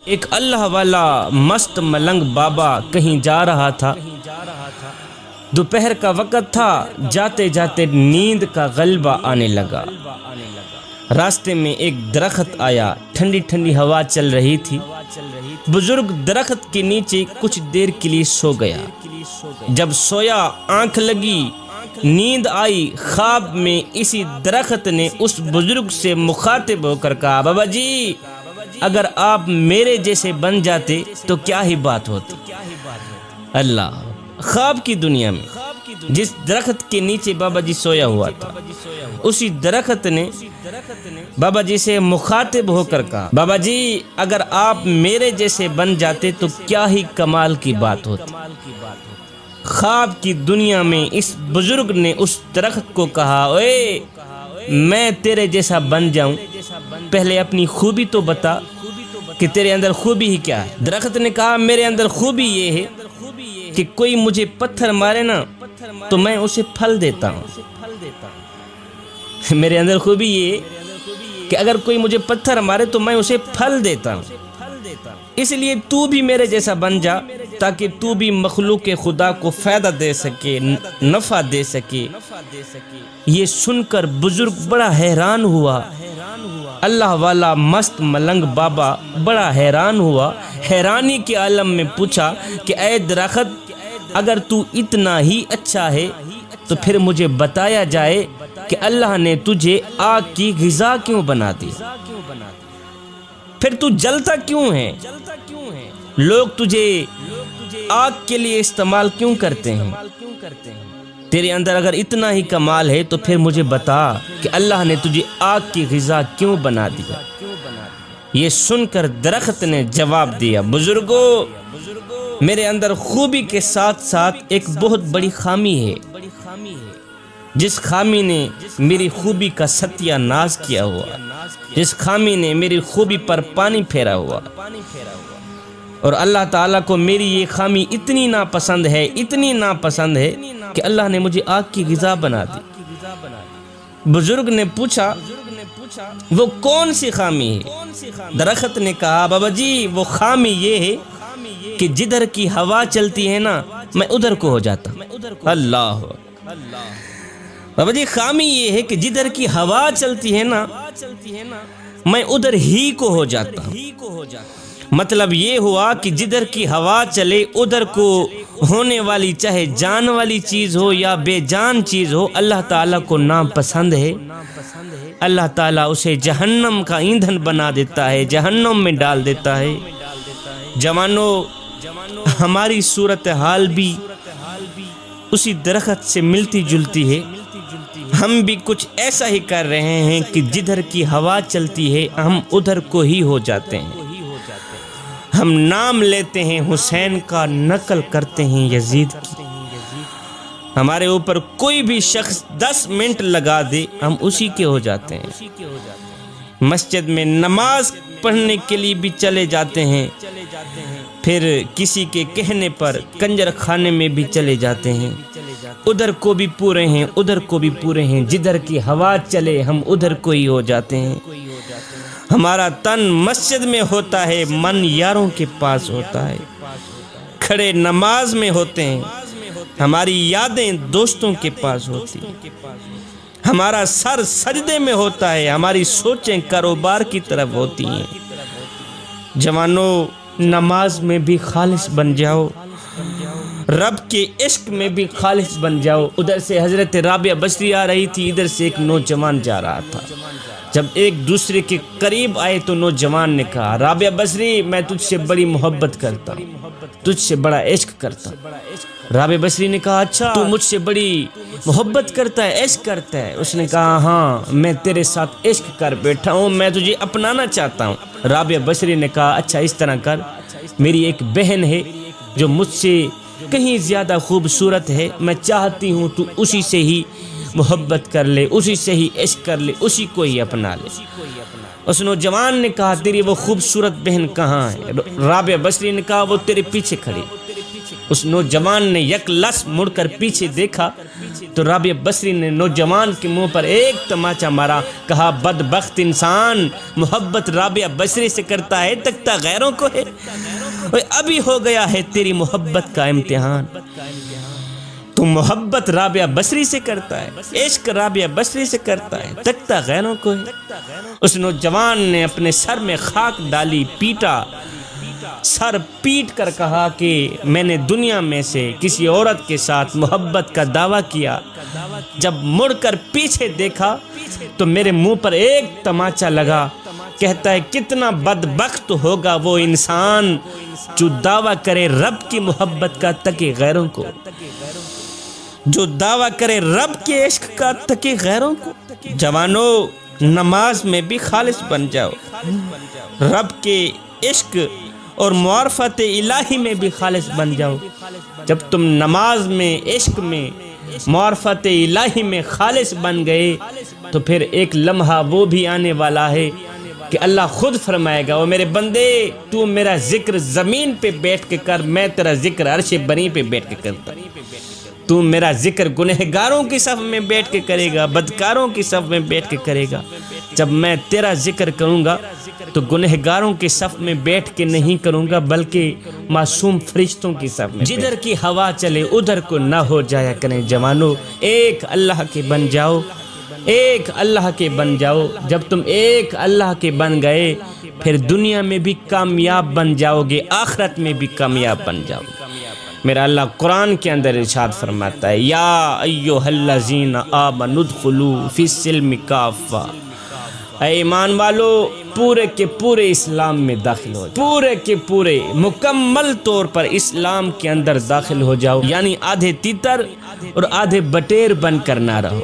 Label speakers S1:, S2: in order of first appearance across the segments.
S1: ایک اللہ والا مست ملنگ بابا کہیں جا رہا تھا۔ دوپہر کا وقت تھا، جاتے جاتے نیند کا غلبہ آنے لگا۔ راستے میں ایک درخت آیا، ٹھنڈی ٹھنڈی ہوا چل رہی تھی۔ بزرگ درخت کے نیچے کچھ دیر کے لیے سو گیا۔ جب سویا، آنکھ لگی، نیند آئی، خواب میں اسی درخت نے اس بزرگ سے مخاطب ہو کر کہا، بابا جی اگر آپ میرے جیسے بن جاتے تو کیا ہی بات ہوتی۔ اللہ، خواب کی دنیا میں جس درخت کے نیچے بابا جی سویا ہوا تھا، اسی درخت نے بابا جی سے مخاطب ہو کر کہا، بابا جی اگر آپ میرے جیسے بن جاتے تو کیا ہی کمال کی بات ہوتی۔ خواب کی دنیا میں اس بزرگ نے اس درخت کو کہا، اوے میں تیرے جیسا بن جاؤں، پہلے اپنی خوبی تو بتا کہ تیرے اندر خوبی ہی کیا ہے۔ درخت نے کہا، میرے اندر خوبی یہ ہے کہ کوئی مجھے پتھر مارے نا تو میں اسے پھل دیتا ہوں۔ میرے اندر خوبی یہ ہے کہ اگر کوئی مجھے پتھر مارے تو میں اسے پھل دیتا ہوں، اس لیے تو بھی میرے جیسا بن جا تاکہ تو بھی مخلوق خدا کو فائدہ دے سکے، نفع دے سکے۔ یہ سن کر بزرگ بڑا حیران ہوا۔ اللہ والا مست ملنگ بابا بڑا حیران ہوا، حیرانی کے عالم میں پوچھا کہ اے درخت، اگر تو اتنا ہی اچھا ہے تو پھر مجھے بتایا جائے کہ اللہ نے تجھے آگ کی غذا کیوں بنا دی، پھر تو جلتا کیوں ہے، لوگ تجھے آگ کے لیے استعمال کیوں کرتے ہیں۔ تیرے اندر اگر اتنا ہی کمال ہے تو پھر مجھے بتا کہ اللہ نے تجھے آگ کی غذا کیوں بنا دیا۔ یہ سن کر درخت نے جواب دیا، بزرگو میرے اندر خوبی کے ساتھ ساتھ ایک بہت بڑی خامی ہے، جس خامی نے میری خوبی کا ستیہ ناز کیا ہوا، جس خامی نے میری خوبی پر پانی پھیرا ہوا، اور اللہ تعالیٰ کو میری یہ خامی اتنی ناپسند ہے، اتنی ناپسند ہے کہ اللہ نے مجھے آگ کی غذا بنا دی۔ بزرگ نے پوچھا، وہ کون سی خامی ہے؟ درخت نے کہا، بابا جی وہ خامی یہ ہے کہ جدھر کی ہوا چلتی ہے نا میں ادھر کو ہو جاتا ہوں۔ اللہ، بابا جی خامی یہ ہے کہ جدھر کی ہوا چلتی ہے نا میں ادھر ہی کو ہو جاتا ہوں۔ مطلب یہ ہوا کہ جدھر کی ہوا چلے ادھر کو ہونے والی چاہے جان والی چیز ہو یا بے جان چیز ہو، اللہ تعالیٰ کو ناپسند ہے۔ اللہ تعالیٰ اسے جہنم کا ایندھن بنا دیتا ہے، جہنم میں ڈال دیتا ہے۔ جوانوں، ہماری صورتحال بھی اسی درخت سے ملتی جلتی ہے۔ ہم بھی کچھ ایسا ہی کر رہے ہیں کہ جدھر کی ہوا چلتی ہے ہم ادھر کو ہی ہو جاتے ہیں۔ ہم نام لیتے ہیں حسین کا، نقل کرتے ہیں یزید کی۔ ہمارے اوپر کوئی بھی شخص 10 منٹ لگا دے ہم اسی کے ہو جاتے ہیں۔ مسجد میں نماز پڑھنے کے لیے بھی چلے جاتے ہیں، پھر کسی کے کہنے پر کنجر خانے میں بھی چلے جاتے ہیں۔ ادھر کو بھی پورے ہیں، ادھر کو بھی پورے ہیں، جدھر کی ہوا چلے ہم ادھر کو ہی ہو جاتے ہیں۔ ہمارا تن مسجد میں ہوتا ہے، من یاروں کے پاس ہوتا ہے، کھڑے نماز میں ہوتے ہیں، ہماری یادیں دوستوں کے پاس ہوتی ہیں، ہمارا سر سجدے میں ہوتا ہے، ہماری سوچیں کاروبار کی طرف ہوتی ہیں۔ جوانوں، نماز میں بھی خالص بن جاؤ، رب کے عشق میں بھی خالص بن جاؤ۔ ادھر سے حضرت رابعہ بصری آ رہی تھی، ادھر سے ایک نوجوان جا رہا تھا۔ جب ایک دوسرے کے قریب آئے تو نوجوان نے کہا، رابعہ بصری میں تجھ سے بڑی محبت کرتا ہوں، تجھ سے بڑا عشق کرتا ہوں۔ رابعہ بصری نے کہا، اچھا تو مجھ سے بڑی محبت کرتا ہے، عشق کرتا ہے؟ اس نے کہا، ہاں میں تیرے ساتھ عشق کر بیٹھا ہوں، میں تجھے اپنانا چاہتا ہوں۔ رابعہ بصری نے کہا، اچھا اس طرح کر، میری ایک بہن ہے جو مجھ سے کہیں زیادہ خوبصورت ہے، میں چاہتی ہوں تو اسی سے ہی محبت کر لے، اسی سے ہی عشق کر لے، اسی کو ہی اپنا لے۔ اس نوجوان نے کہا، تیری وہ خوبصورت بہن کہاں ہے؟ رابعہ بصری نے کہا، وہ تیرے پیچھے کھڑی۔ اس نوجوان نے یک لس مڑ کر پیچھے دیکھا تو رابعہ بصری نے نوجوان کے منہ پر ایک تماچا مارا، کہا بدبخت انسان، محبت رابعہ بصری سے کرتا ہے تکتا غیروں کو ہے۔ ابھی ہو گیا ہے تیری محبت کا امتحان، تو محبت رابعہ بصری سے کرتا ہے، عشق رابعہ بصری سے کرتا ہے، تکتا غیروں کو ہے۔ اس نوجوان نے اپنے سر میں خاک ڈالی، پیٹا، سر پیٹ کر کہا کہ میں نے دنیا میں سے کسی عورت کے ساتھ محبت کا دعویٰ کیا، جب مڑ کر پیچھے دیکھا تو میرے منہ پر ایک تماچا لگا۔ کہتا ہے کتنا بدبخت ہوگا وہ انسان جو دعویٰ کرے رب کی محبت کا تکے غیروں کو، جو دعویٰ کرے رب کے عشق کا تکے غیروں کو۔ جوانو، نماز میں بھی خالص بن جاؤ، رب کے عشق اور معرفت الہی میں بھی خالص بن جاؤ۔ جب تم نماز میں، عشق میں، معرفت الہی میں خالص بن گئے تو پھر ایک لمحہ وہ بھی آنے والا ہے کہ اللہ خود فرمائے گا، وہ میرے بندے تو میرا ذکر زمین پہ بیٹھ کے کر، میں تیرا ذکر عرش بری پہ بیٹھ کے کرتا۔ تو میرا ذکر گنہگاروں کی صف میں بیٹھ کے کرے گا، بدکاروں کی صف میں بیٹھ کے کرے گا۔ جب میں تیرا ذکر کروں گا تو گنہگاروں کی صف میں بیٹھ کے نہیں کروں گا، بلکہ معصوم فرشتوں کی صف میں۔ جدھر کی ہوا چلے ادھر کو نہ ہو جایا کریں جوانو، ایک اللہ کے بن جاؤ، ایک اللہ کے بن جاؤ۔ جب تم ایک اللہ کے بن گئے پھر دنیا میں بھی کامیاب بن جاؤ گے، آخرت میں بھی کامیاب بن جاؤ گے۔ میرا اللہ قرآن کے اندر ارشاد فرماتا ہے، یا ایھا الذین آمنوا ادخلوا فی السلم کافہ، اے ایمان والو پورے کے پورے اسلام میں داخل ہو جاؤ، پورے کے پورے مکمل طور پر اسلام کے اندر داخل ہو جاؤ، یعنی آدھے تیتر اور آدھے بٹیر بن کر نہ رہو۔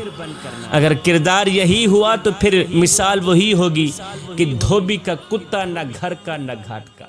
S1: اگر کردار یہی ہوا تو پھر مثال وہی ہوگی کہ دھوبی کا کتا، نہ گھر کا نہ گھاٹ کا۔